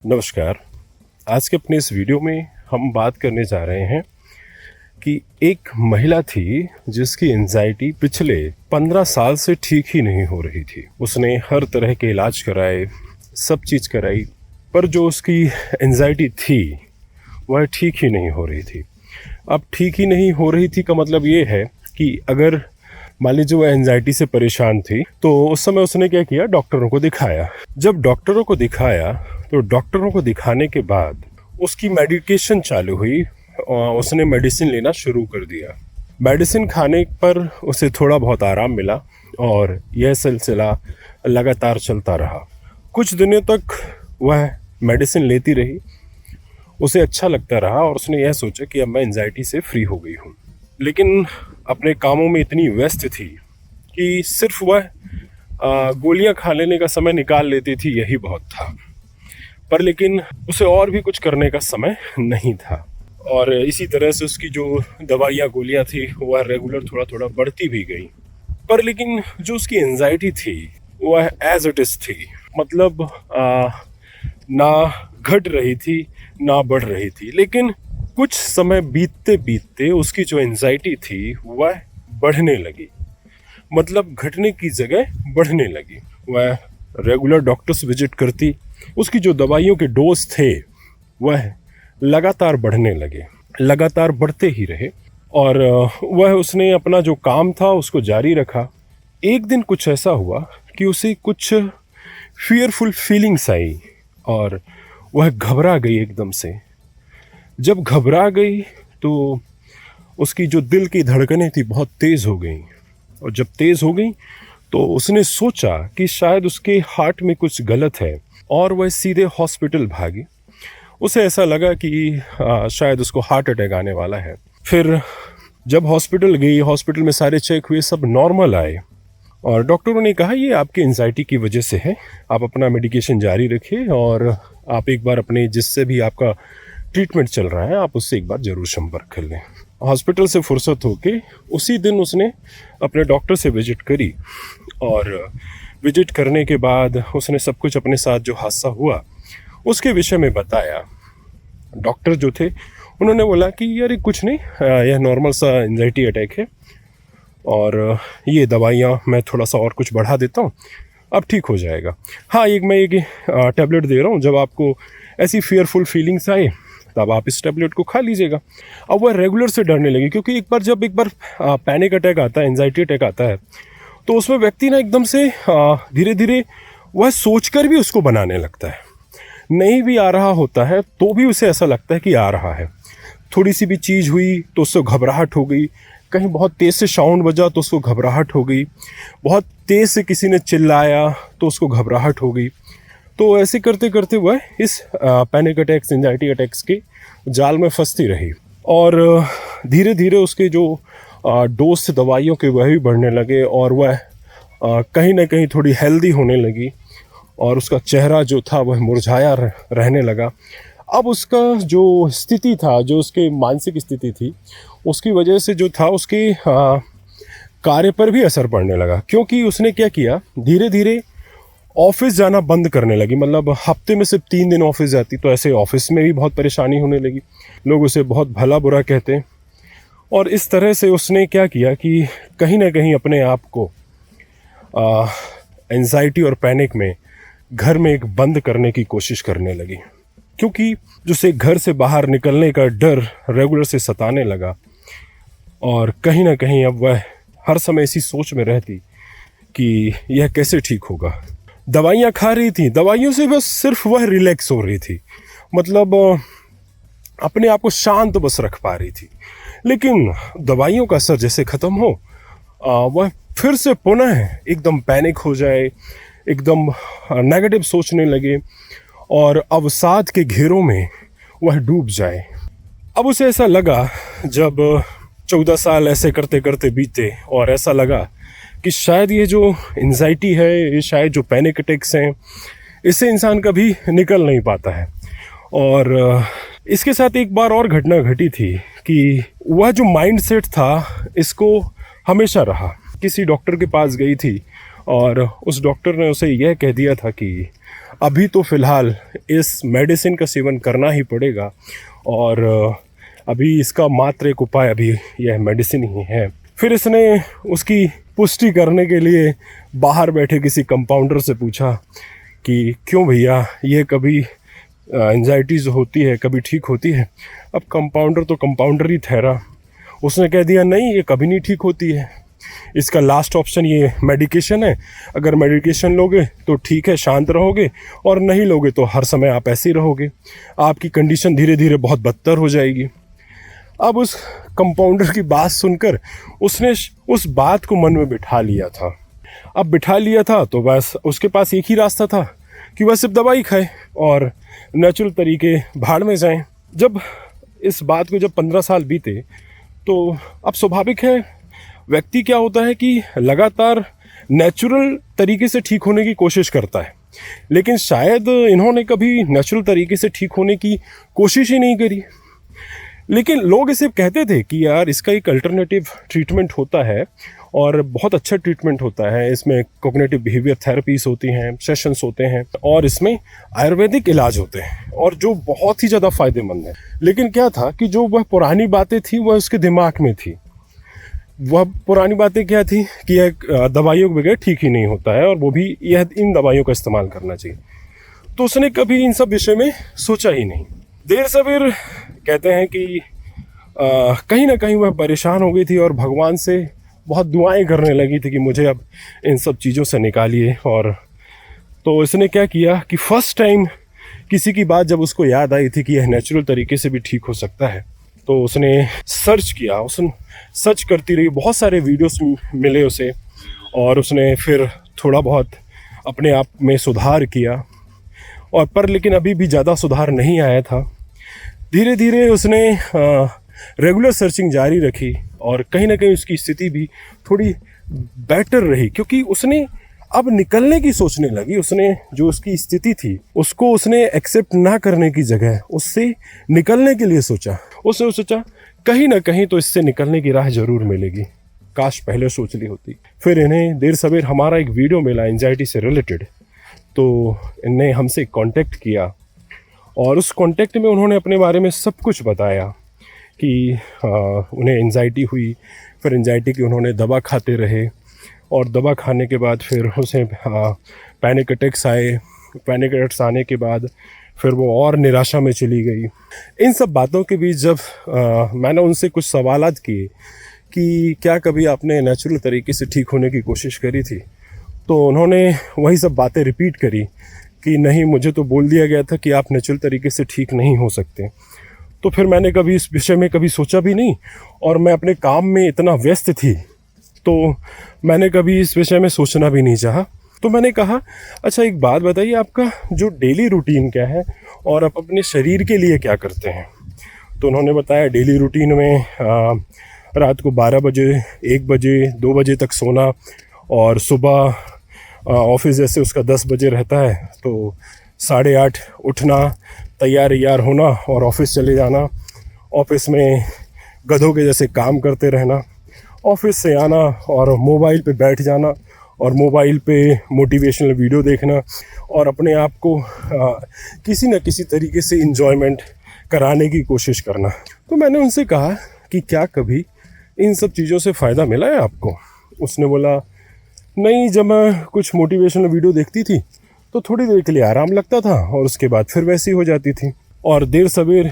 नमस्कार। आज के अपने इस वीडियो में हम बात करने जा रहे हैं कि एक महिला थी जिसकी एंजाइटी पिछले 15 साल से ठीक ही नहीं हो रही थी। उसने हर तरह के इलाज कराए, सब चीज़ कराई, पर जो उसकी एंजाइटी थी वह ठीक ही नहीं हो रही थी। अब ठीक ही नहीं हो रही थी का मतलब ये है कि अगर मान लीजिए वो एंजाइटी से परेशान थी तो उस समय उसने क्या किया, डॉक्टरों को दिखाया। जब डॉक्टरों को दिखाया तो डॉक्टरों को दिखाने के बाद उसकी मेडिकेशन चालू हुई और उसने मेडिसिन लेना शुरू कर दिया। मेडिसिन खाने पर उसे थोड़ा बहुत आराम मिला और यह सिलसिला लगातार चलता रहा। कुछ दिनों तक वह मेडिसिन लेती रही, उसे अच्छा लगता रहा और उसने यह सोचा कि अब मैं एंजाइटी से फ्री हो गई हूँ। लेकिन अपने कामों में इतनी व्यस्त थी कि सिर्फ वह गोलियां खा लेने का समय निकाल लेती थी, यही बहुत था। पर लेकिन उसे और भी कुछ करने का समय नहीं था और इसी तरह से उसकी जो दवाइयाँ गोलियां थी वह रेगुलर थोड़ा थोड़ा बढ़ती भी गई। पर लेकिन जो उसकी एंजाइटी थी वह एज इट इज थी, मतलब ना घट रही थी ना बढ़ रही थी। लेकिन कुछ समय बीतते बीतते उसकी जो एंजाइटी थी वह बढ़ने लगी, मतलब घटने की जगह बढ़ने लगी। वह रेगुलर डॉक्टर्स विजिट करती, उसकी जो दवाइयों के डोज थे वह लगातार बढ़ने लगे, लगातार बढ़ते ही रहे और वह उसने अपना जो काम था उसको जारी रखा। एक दिन कुछ ऐसा हुआ कि उसे कुछ फियरफुल फीलिंग्स आई और वह घबरा गई एकदम से। जब घबरा गई तो उसकी जो दिल की धड़कनें थी बहुत तेज़ हो गई और जब तेज़ हो गई तो उसने सोचा कि शायद उसके हार्ट में कुछ गलत है और वह सीधे हॉस्पिटल भागी। उसे ऐसा लगा कि शायद उसको हार्ट अटैक आने वाला है। फिर जब हॉस्पिटल गई, हॉस्पिटल में सारे चेक हुए, सब नॉर्मल आए और डॉक्टरों ने कहा ये आपकी एंजाइटी की वजह से है, आप अपना मेडिकेशन जारी रखिए और आप एक बार अपने जिससे भी आपका ट्रीटमेंट चल रहा है आप उससे एक बार ज़रूर संपर्क कर लें। हॉस्पिटल से फुर्सत होके उसी दिन उसने अपने डॉक्टर से विजिट करी और विजिट करने के बाद उसने सब कुछ अपने साथ जो हादसा हुआ उसके विषय में बताया। डॉक्टर जो थे उन्होंने बोला कि यार कुछ नहीं, यह नॉर्मल सा एंजाइटी अटैक है और ये दवाइयाँ मैं थोड़ा सा और कुछ बढ़ा देता हूँ, अब ठीक हो जाएगा। हाँ, मैं एक टैबलेट दे रहा हूँ, जब आपको ऐसी फियरफुल फीलिंग्स आए तब आप इस टैबलेट को खा लीजिएगा। अब वह रेगुलर से डरने लगी क्योंकि एक बार पैनिक अटैक आता है, एंजाइटी अटैक आता है तो उसमें व्यक्ति ना एकदम से धीरे धीरे वह सोचकर भी उसको बनाने लगता है। नहीं भी आ रहा होता है तो भी उसे ऐसा लगता है कि आ रहा है। थोड़ी सी भी चीज़ हुई तो उसको घबराहट हो गई, कहीं बहुत तेज़ से साउंड बजा तो उसको घबराहट हो गई, बहुत तेज़ से किसी ने चिल्लाया तो उसको घबराहट हो गई। तो ऐसे करते करते वह इस पैनिक अटैक्स, एंजाइटी अटैक्स के जाल में फंसती रही और धीरे धीरे उसके जो डोज थे दवाइयों के वह भी बढ़ने लगे और वह कहीं ना कहीं थोड़ी हेल्दी होने लगी और उसका चेहरा जो था वह मुरझाया रहने लगा। अब उसका जो स्थिति था, जो उसके मानसिक स्थिति थी, उसकी वजह से जो था उसके कार्य पर भी असर पड़ने लगा क्योंकि उसने क्या किया, धीरे धीरे ऑफिस जाना बंद करने लगी। मतलब हफ्ते में सिर्फ 3 दिन ऑफिस जाती, तो ऐसे ऑफिस में भी बहुत परेशानी होने लगी, लोग उसे बहुत भला बुरा कहते हैं। और इस तरह से उसने क्या किया कि कहीं ना कहीं अपने आप को एंजाइटी और पैनिक में घर में एक बंद करने की कोशिश करने लगी क्योंकि जिसे घर से बाहर निकलने का डर रेगुलर से सताने लगा और कहीं ना कहीं अब वह हर समय इसी सोच में रहती कि यह कैसे ठीक होगा। दवाइयाँ खा रही थी, दवाइयों से बस सिर्फ वह रिलैक्स हो रही थी, मतलब अपने आप को शांत बस रख पा रही थी। लेकिन दवाइयों का असर जैसे ख़त्म हो वह फिर से पुनः एकदम पैनिक हो जाए, एकदम नेगेटिव सोचने लगे और अवसाद के घेरों में वह डूब जाए। अब उसे ऐसा लगा, जब 14 साल ऐसे करते करते बीते और ऐसा लगा कि शायद ये जो एंजाइटी है, ये शायद जो पैनिक अटैक्स हैं, इससे इंसान कभी निकल नहीं पाता है। और इसके साथ एक बार और घटना घटी थी कि वह जो माइंड सेट था इसको हमेशा रहा। किसी डॉक्टर के पास गई थी और उस डॉक्टर ने उसे यह कह दिया था कि अभी तो फ़िलहाल इस मेडिसिन का सेवन करना ही पड़ेगा और अभी इसका मात्र एक उपाय अभी यह मेडिसिन ही है। फिर इसने उसकी पुष्टि करने के लिए बाहर बैठे किसी कंपाउंडर से पूछा कि क्यों भैया, ये कभी एंजाइटी जो होती है कभी ठीक होती है? अब कंपाउंडर तो कंपाउंडर ही ठहरा, उसने कह दिया नहीं, ये कभी नहीं ठीक होती है, इसका लास्ट ऑप्शन ये मेडिकेशन है, अगर मेडिकेशन लोगे तो ठीक है, शांत रहोगे, और नहीं लोगे तो हर समय आप ऐसे ही रहोगे, आपकी कंडीशन धीरे धीरे बहुत बदतर हो जाएगी। अब उस कंपाउंडर की बात सुनकर उसने उस बात को मन में बिठा लिया था। अब बिठा लिया था तो बस उसके पास एक ही रास्ता था कि वह सिर्फ दवाई खाए और नेचुरल तरीके भाड़ में जाएं। जब इस बात को 15 साल बीते तो अब स्वाभाविक है, व्यक्ति क्या होता है कि लगातार नेचुरल तरीके से ठीक होने की कोशिश करता है, लेकिन शायद इन्होंने कभी नेचुरल तरीके से ठीक होने की कोशिश ही नहीं करी। लेकिन लोग इसे कहते थे कि यार इसका एक अल्टरनेटिव ट्रीटमेंट होता है और बहुत अच्छा ट्रीटमेंट होता है, इसमें कॉग्निटिव बिहेवियर थेरेपीज होती हैं, सेशंस होते हैं और इसमें आयुर्वेदिक इलाज होते हैं और जो बहुत ही ज़्यादा फायदेमंद है। लेकिन क्या था कि जो वह पुरानी बातें थी वह उसके दिमाग में थी। वह पुरानी बातें क्या थी कि यह दवाइयों के बगैर ठीक ही नहीं होता है और वो भी यह इन दवाइयों का इस्तेमाल करना चाहिए। तो उसने कभी इन सब विषय में सोचा ही नहीं। देर सवेर कहते हैं कि कहीं ना कहीं वह परेशान हो गई थी और भगवान से बहुत दुआएं करने लगी थी कि मुझे अब इन सब चीज़ों से निकालिए। और तो इसने क्या किया कि फर्स्ट टाइम किसी की बात जब उसको याद आई थी कि यह नेचुरल तरीके से भी ठीक हो सकता है, तो उसने सर्च किया। उसने सर्च करती रही, बहुत सारे वीडियोस मिले उसे और उसने फिर थोड़ा बहुत अपने आप में सुधार किया और पर लेकिन अभी भी ज़्यादा सुधार नहीं आया था। धीरे धीरे उसने रेगुलर सर्चिंग जारी रखी और कहीं ना कहीं उसकी स्थिति भी थोड़ी बेटर रही, क्योंकि उसने अब निकलने की सोचने लगी। उसने जो उसकी स्थिति थी उसको उसने एक्सेप्ट ना करने की जगह उससे निकलने के लिए सोचा। उसने सोचा कहीं ना कहीं तो इससे निकलने की राह जरूर मिलेगी, काश पहले सोच ली होती। फिर इन्हें देर सवेर हमारा एक वीडियो मिला एंजाइटी से रिलेटेड, तो इन्हें हमसे कांटेक्ट किया और उस कांटेक्ट में उन्होंने अपने बारे में सब कुछ बताया कि उन्हें एंजाइटी हुई, फिर एंजाइटी की उन्होंने दवा खाते रहे और दवा खाने के बाद फिर उसे पैनिक अटैक्स आए। पैनिक अटैक्स आने के बाद फिर वो और निराशा में चली गई। इन सब बातों के बीच जब मैंने उनसे कुछ सवालात किए कि क्या कभी आपने नेचुरल तरीके से ठीक होने की कोशिश करी थी, तो उन्होंने वही सब बातें रिपीट करी कि नहीं, मुझे तो बोल दिया गया था कि आप नेचुरल तरीके से ठीक नहीं हो सकते। तो फिर मैंने कभी इस विषय में कभी सोचा भी नहीं और मैं अपने काम में इतना व्यस्त थी तो मैंने कभी इस विषय में सोचना भी नहीं चाहा। तो मैंने कहा अच्छा एक बात बताइए, आपका जो डेली रूटीन क्या है और आप अपने शरीर के लिए क्या करते हैं? तो उन्होंने बताया डेली रूटीन में रात को 12 बजे, 1 बजे, 2 बजे तक सोना और सुबह ऑफिस जैसे उसका 10 बजे रहता है तो 8:30 उठना, तैयार होना और ऑफिस चले जाना। ऑफिस में गधों के जैसे काम करते रहना, ऑफिस से आना और मोबाइल पे बैठ जाना और मोबाइल पे मोटिवेशनल वीडियो देखना और अपने आप को किसी न किसी तरीके से इंजॉयमेंट कराने की कोशिश करना। तो मैंने उनसे कहा कि क्या कभी इन सब चीज़ों से फ़ायदा मिला है आपको? उसने बोला नहीं, जब मैं कुछ मोटिवेशनल वीडियो देखती थी तो थोड़ी देर के लिए आराम लगता था और उसके बाद फिर वैसी हो जाती थी और देर सवेर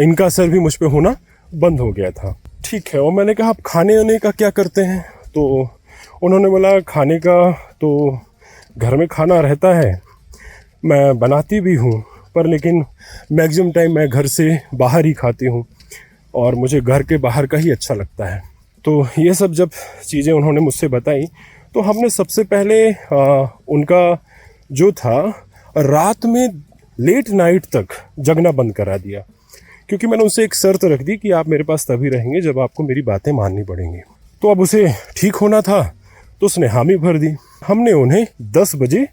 इनका असर भी मुझ पे होना बंद हो गया था। ठीक है। और मैंने कहा आप खाने वाने का क्या करते हैं? तो उन्होंने बोला खाने का तो घर में खाना रहता है, मैं बनाती भी हूँ, पर लेकिन मैक्सिमम टाइम मैं घर से बाहर ही खाती हूँ और मुझे घर के बाहर का ही अच्छा लगता है। तो ये सब जब चीज़ें उन्होंने मुझसे बताई तो हमने सबसे पहले उनका जो था रात में लेट नाइट तक जगना बंद करा दिया, क्योंकि मैंने उनसे एक शर्त रख दी कि आप मेरे पास तभी रहेंगे जब आपको मेरी बातें माननी पड़ेंगी। तो अब उसे ठीक होना था तो उसने हामी भर दी। हमने उन्हें 10 बजे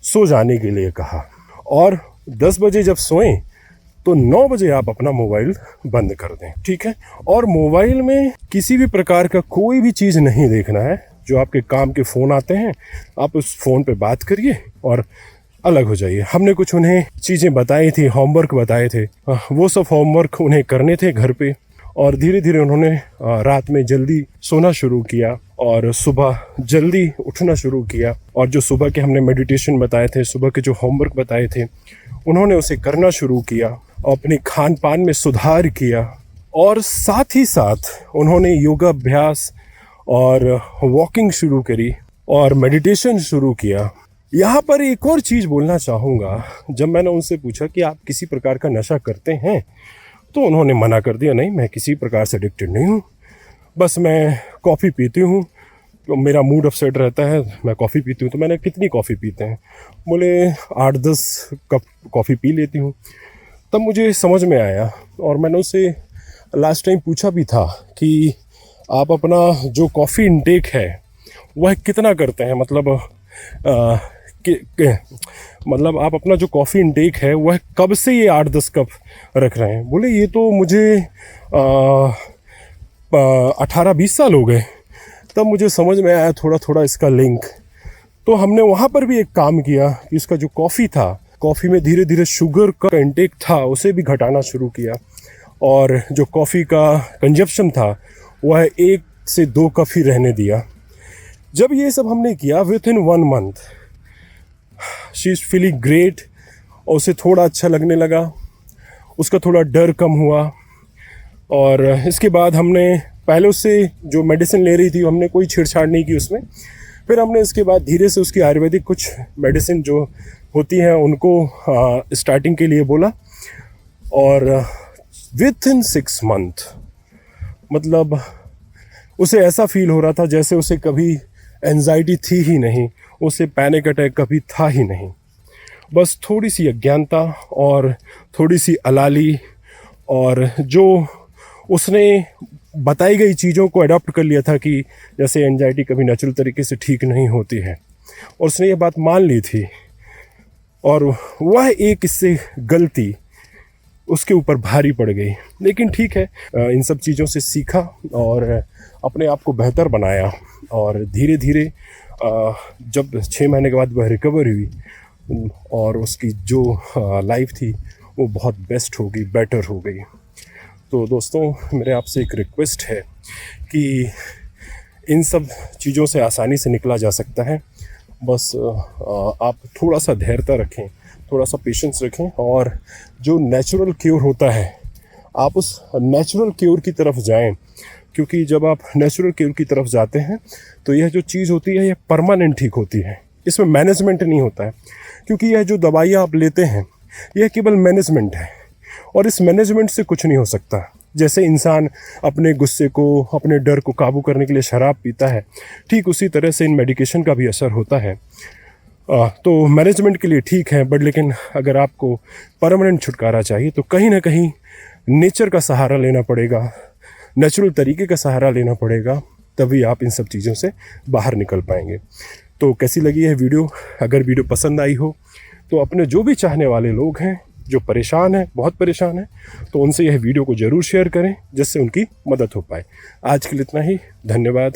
सो जाने के लिए कहा और 10 बजे जब सोएं तो 9 बजे आप अपना मोबाइल बंद कर दें, ठीक है? और मोबाइल में किसी भी प्रकार का कोई भी चीज़ नहीं देखना है। जो आपके काम के फ़ोन आते हैं आप उस फ़ोन पे बात करिए और अलग हो जाइए। हमने कुछ उन्हें चीज़ें बताई थी, होमवर्क बताए थे, वो सब होमवर्क उन्हें करने थे घर पे। और धीरे धीरे उन्होंने रात में जल्दी सोना शुरू किया और सुबह जल्दी उठना शुरू किया। और जो सुबह के हमने मेडिटेशन बताए थे, सुबह के जो होमवर्क बताए थे, उन्होंने उसे करना शुरू किया, अपने खान पान में सुधार किया। और साथ ही साथ उन्होंने योगाभ्यास और वॉकिंग शुरू करी और मेडिटेशन शुरू किया। यहाँ पर एक और चीज़ बोलना चाहूँगा। जब मैंने उनसे पूछा कि आप किसी प्रकार का नशा करते हैं, तो उन्होंने मना कर दिया, नहीं मैं किसी प्रकार से एडिक्टेड नहीं हूँ, बस मैं कॉफ़ी पीती हूँ, तो मेरा मूड अपसेट रहता है, मैं कॉफ़ी पीती हूँ। तो मैंने कितनी कॉफ़ी पीते हैं? बोले 8-10 कप कॉफ़ी पी लेती हूँ। तब मुझे समझ में आया और मैंने उससे लास्ट टाइम पूछा भी था कि आप अपना जो कॉफ़ी इनटेक है वह कितना करते हैं, मतलब आप अपना जो कॉफ़ी इनटेक है वह कब से ये 8-10 कप रख रहे हैं? बोले ये तो मुझे 18-20 साल हो गए। तब मुझे समझ में आया थोड़ा थोड़ा इसका लिंक। तो हमने वहाँ पर भी एक काम किया कि इसका जो कॉफ़ी था, कॉफ़ी में धीरे धीरे शुगर का इंटेक था उसे भी घटाना शुरू किया। और जो कॉफ़ी का कंजप्शन था वह 1 से 2 कप ही रहने दिया। जब ये सब हमने किया, with in 1 month she is feeling great. और उसे थोड़ा अच्छा लगने लगा, उसका थोड़ा डर कम हुआ। और इसके बाद हमने पहले उससे जो मेडिसिन ले रही थी हमने कोई छेड़छाड़ नहीं की उसमें। फिर हमने इसके बाद धीरे से उसकी आयुर्वेदिक कुछ मेडिसिन जो होती हैं उनको स्टार्टिंग के लिए बोला। और विद इन 6 मंथ मतलब उसे ऐसा फील हो रहा था जैसे उसे कभी एंजाइटी थी ही नहीं, उसे पैनिक अटैक कभी था ही नहीं। बस थोड़ी सी अज्ञानता और थोड़ी सी अलाली, और जो उसने बताई गई चीज़ों को अडॉप्ट कर लिया था कि जैसे एंजाइटी कभी नेचुरल तरीके से ठीक नहीं होती है, और उसने ये बात मान ली थी। और वह एक इससे गलती उसके ऊपर भारी पड़ गई। लेकिन ठीक है, इन सब चीज़ों से सीखा और अपने आप को बेहतर बनाया। और धीरे धीरे जब 6 महीने के बाद वह रिकवर हुई और उसकी जो लाइफ थी वो बहुत बेस्ट हो गई, बेटर हो गई। तो दोस्तों, मेरे आपसे एक रिक्वेस्ट है कि इन सब चीज़ों से आसानी से निकला जा सकता है। बस आप थोड़ा सा धैर्यता रखें, थोड़ा सा पेशेंस रखें, और जो नेचुरल क्योर होता है आप उस नेचुरल क्योर की तरफ जाएं। क्योंकि जब आप नेचुरल क्योर की तरफ जाते हैं तो यह जो चीज़ होती है यह परमानेंट ठीक होती है, इसमें मैनेजमेंट नहीं होता है। क्योंकि यह जो दवाइयाँ आप लेते हैं यह केवल मैनेजमेंट है, और इस मैनेजमेंट से कुछ नहीं हो सकता। जैसे इंसान अपने गुस्से को, अपने डर को काबू करने के लिए शराब पीता है, ठीक उसी तरह से इन मेडिकेशन का भी असर होता है। तो मैनेजमेंट के लिए ठीक है, बट लेकिन अगर आपको परमानेंट छुटकारा चाहिए तो कहीं ना कहीं नेचर का सहारा लेना पड़ेगा, नेचुरल तरीके का सहारा लेना पड़ेगा, तभी आप इन सब चीज़ों से बाहर निकल पाएंगे। तो कैसी लगी है वीडियो? अगर वीडियो पसंद आई हो तो अपने जो भी चाहने वाले लोग हैं, जो परेशान हैं, बहुत परेशान हैं, तो उनसे यह वीडियो को ज़रूर शेयर करें जिससे उनकी मदद हो पाए। आज के लिए इतना ही, धन्यवाद।